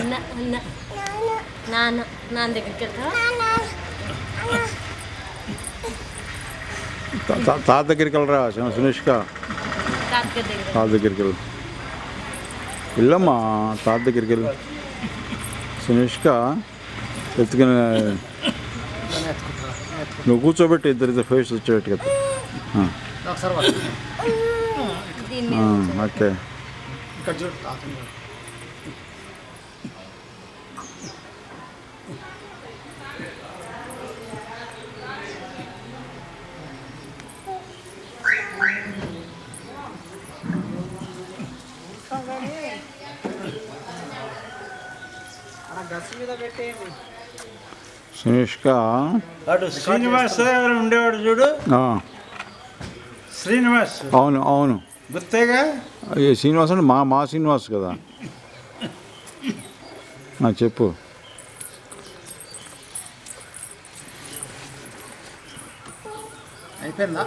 అన్న అన్న నాన్న నాన్న దగ్గరికి వెళ్తావా? తాత దగ్గరికి వెళ్ళరా సునిష్క. తాత దగ్గరికి వెళ్ళు. వెళ్ళమ్మా, తాత దగ్గరికి వెళ్ళు. సునిష్క ఎత్తుకుని నువ్వు కూర్చోబెట్టి ఇద్దరిద్దరు ఫేస్ వచ్చేటట్టు కదా. ఓకే. సునిష్క శ్రీనివాస్ ఎవరు ఉండేవాడు చూడు, శ్రీనివాస్. అవును అవును, గుర్తేగా. శ్రీనివాస్ అంటే మా శ్రీనివాస్ కదా. చెప్పు. అయిపోయిందా?